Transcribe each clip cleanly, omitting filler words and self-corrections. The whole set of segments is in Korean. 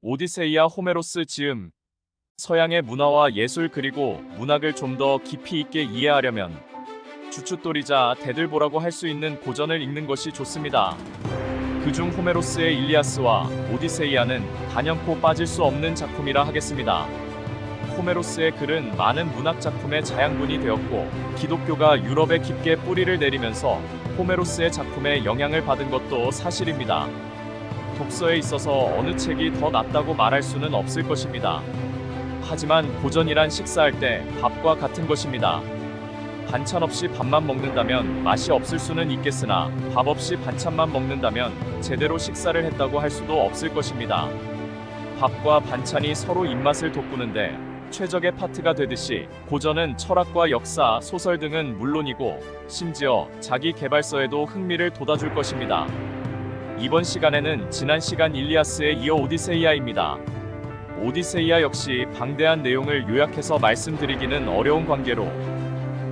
오디세이아 호메로스 지음. 서양의 문화와 예술 그리고 문학을 좀 더 깊이 있게 이해하려면 주춧돌이자 대들보라고 할 수 있는 고전을 읽는 것이 좋습니다. 그중 호메로스의 일리아스와 오디세이아는 단연코 빠질 수 없는 작품이라 하겠습니다. 호메로스의 글은 많은 문학 작품의 자양분이 되었고, 기독교가 유럽에 깊게 뿌리를 내리면서 호메로스의 작품에 영향을 받은 것도 사실입니다. 독서에 있어서 어느 책이 더 낫다고 말할 수는 없을 것입니다. 하지만 고전이란 식사할 때 밥과 같은 것입니다. 반찬 없이 밥만 먹는다면 맛이 없을 수는 있겠으나, 밥 없이 반찬만 먹는다면 제대로 식사를 했다고 할 수도 없을 것입니다. 밥과 반찬이 서로 입맛을 돋구는데 최적의 파트가 되듯이, 고전은 철학과 역사, 소설 등은 물론이고 심지어 자기 개발서에도 흥미를 돋아줄 것입니다. 이번 시간에는 지난 시간 일리아스에 이어 오디세이아입니다. 오디세이아 역시 방대한 내용을 요약해서 말씀드리기는 어려운 관계로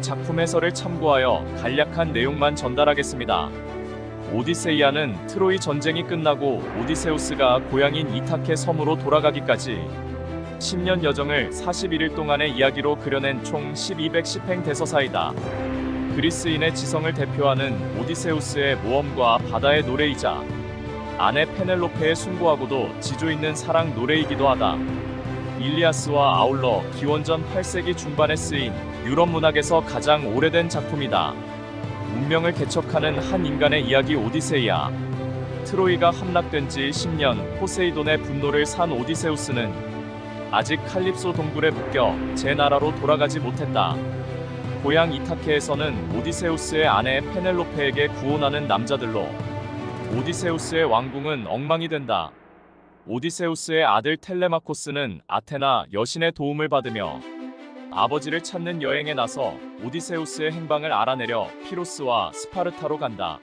작품 해설을 참고하여 간략한 내용만 전달하겠습니다. 오디세이아는 트로이 전쟁이 끝나고 오디세우스가 고향인 이타케 섬으로 돌아가기까지 10년 여정을 41일 동안의 이야기로 그려낸 총 1210행 대서사이다. 그리스인의 지성을 대표하는 오디세우스의 모험과 바다의 노래이자 아내 페넬로페의 숭고하고도 지조 있는 사랑 노래이기도 하다. 일리아스와 아울러 기원전 8세기 중반에 쓰인 유럽 문학에서 가장 오래된 작품이다. 운명을 개척하는 한 인간의 이야기 오디세이아. 트로이가 함락된 지 10년, 포세이돈의 분노를 산 오디세우스는 아직 칼립소 동굴에 묶여 제 나라로 돌아가지 못했다. 고향 이타케에서는 오디세우스의 아내 페넬로페에게 구원하는 남자들로 오디세우스의 왕궁은 엉망이 된다. 오디세우스의 아들 텔레마코스는 아테나 여신의 도움을 받으며 아버지를 찾는 여행에 나서 오디세우스의 행방을 알아내려 피로스와 스파르타로 간다.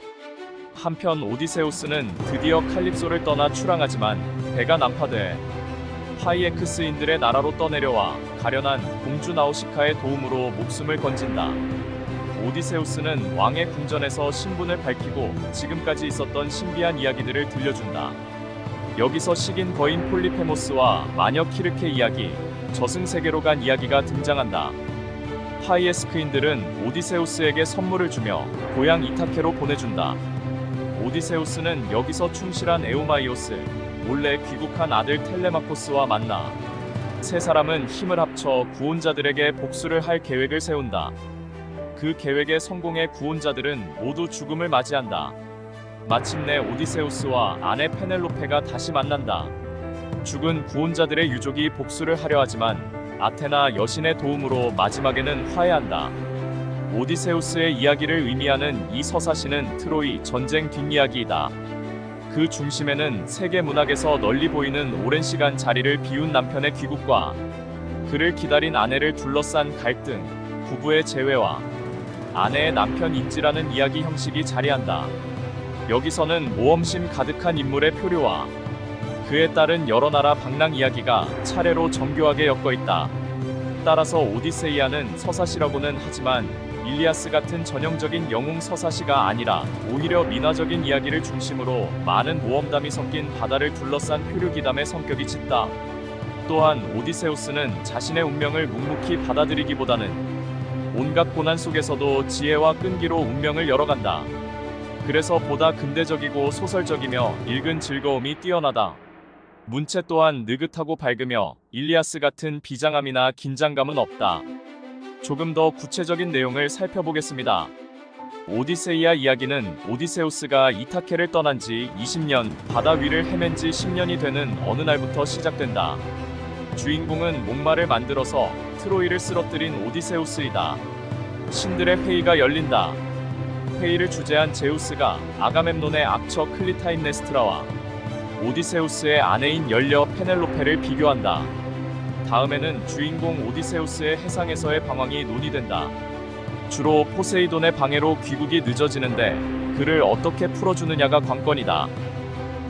한편 오디세우스는 드디어 칼립소를 떠나 출항하지만 배가 난파돼 파이에크스인들의 나라로 떠내려와 가련한 공주 나우시카의 도움으로 목숨을 건진다. 오디세우스는 왕의 궁전에서 신분을 밝히고 지금까지 있었던 신비한 이야기들을 들려준다. 여기서 식인 거인 폴리페모스와 마녀 키르케 이야기, 저승세계로 간 이야기가 등장한다. 파이에스크인들은 오디세우스에게 선물을 주며 고향 이타케로 보내준다. 오디세우스는 여기서 충실한 에우마이오스, 몰래 귀국한 아들 텔레마코스와 만나 세 사람은 힘을 합쳐 구원자들에게 복수를 할 계획을 세운다. 그 계획의 성공에 구원자들은 모두 죽음을 맞이한다. 마침내 오디세우스와 아내 페넬로페가 다시 만난다. 죽은 구원자들의 유족이 복수를 하려 하지만 아테나 여신의 도움으로 마지막에는 화해한다. 오디세우스의 이야기를 의미하는 이 서사시는 트로이 전쟁 뒷이야기이다. 그 중심에는 세계 문학에서 널리 보이는 오랜 시간 자리를 비운 남편의 귀국과 그를 기다린 아내를 둘러싼 갈등, 부부의 재회와 아내의 남편 인지라는 이야기 형식이 자리한다. 여기서는 모험심 가득한 인물의 표류와 그에 따른 여러 나라 방랑 이야기가 차례로 정교하게 엮여 있다. 따라서 오디세이아는 서사시라고는 하지만 일리아스 같은 전형적인 영웅 서사시가 아니라 오히려 민화적인 이야기를 중심으로 많은 모험담이 섞인 바다를 둘러싼 표류기담의 성격이 짙다. 또한 오디세우스는 자신의 운명을 묵묵히 받아들이기보다는 온갖 고난 속에서도 지혜와 끈기로 운명을 열어간다. 그래서 보다 근대적이고 소설적이며 읽은 즐거움이 뛰어나다. 문체 또한 느긋하고 밝으며 일리아스 같은 비장함이나 긴장감은 없다. 조금 더 구체적인 내용을 살펴보겠습니다. 오디세이아 이야기는 오디세우스가 이타케를 떠난 지 20년, 바다 위를 헤맨 지 10년이 되는 어느 날부터 시작된다. 주인공은 목마를 만들어서 트로이를 쓰러뜨린 오디세우스이다. 신들의 회의가 열린다. 회의를 주재한 제우스가 아가멤논의 악처 클리타임네스트라와 오디세우스의 아내인 연려 페넬로페를 비교한다. 다음에는 주인공 오디세우스의 해상에서의 방황이 논의된다. 주로 포세이돈의 방해로 귀국이 늦어지는데 그를 어떻게 풀어주느냐가 관건이다.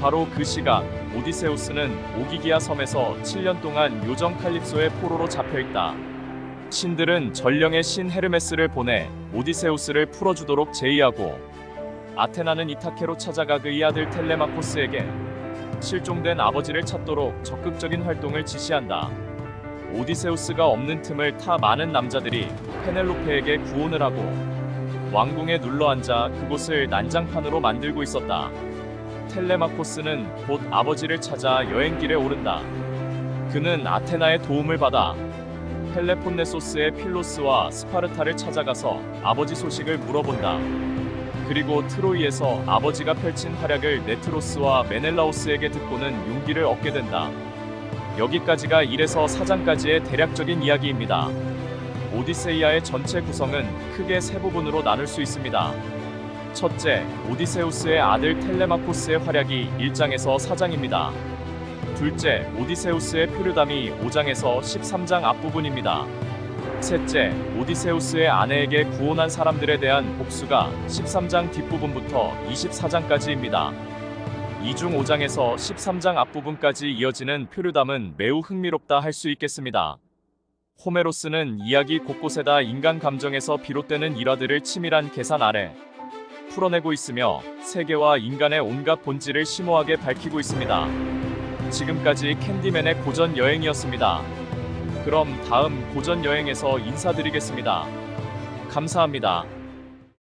바로 그 시각, 오디세우스는 오기기아 섬에서 7년 동안 요정 칼립소의 포로로 잡혀있다. 신들은 전령의 신 헤르메스를 보내 오디세우스를 풀어주도록 제의하고 아테나는 이타케로 찾아가 그의 아들 텔레마코스에게 실종된 아버지를 찾도록 적극적인 활동을 지시한다. 오디세우스가 없는 틈을 타 많은 남자들이 페넬로페에게 구혼을 하고 왕궁에 눌러앉아 그곳을 난장판으로 만들고 있었다. 텔레마코스는 곧 아버지를 찾아 여행길에 오른다. 그는 아테나의 도움을 받아 펠레폰네소스의 필로스와 스파르타를 찾아가서 아버지 소식을 물어본다. 그리고 트로이에서 아버지가 펼친 활약을 네트로스와 메넬라오스에게 듣고는 용기를 얻게 된다. 여기까지가 1에서 4장까지의 대략적인 이야기입니다. 오디세이아의 전체 구성은 크게 세 부분으로 나눌 수 있습니다. 첫째, 오디세우스의 아들 텔레마코스의 활약이 1장에서 4장입니다. 둘째, 오디세우스의 표류담이 5장에서 13장 앞부분입니다. 셋째, 오디세우스의 아내에게 구원한 사람들에 대한 복수가 13장 뒷부분부터 24장까지입니다. 2중 5장에서 13장 앞부분까지 이어지는 표류담은 매우 흥미롭다 할 수 있겠습니다. 호메로스는 이야기 곳곳에다 인간 감정에서 비롯되는 일화들을 치밀한 계산 아래 풀어내고 있으며 세계와 인간의 온갖 본질을 심오하게 밝히고 있습니다. 지금까지 캔디맨의 고전 여행이었습니다. 그럼 다음 고전 여행에서 인사드리겠습니다. 감사합니다.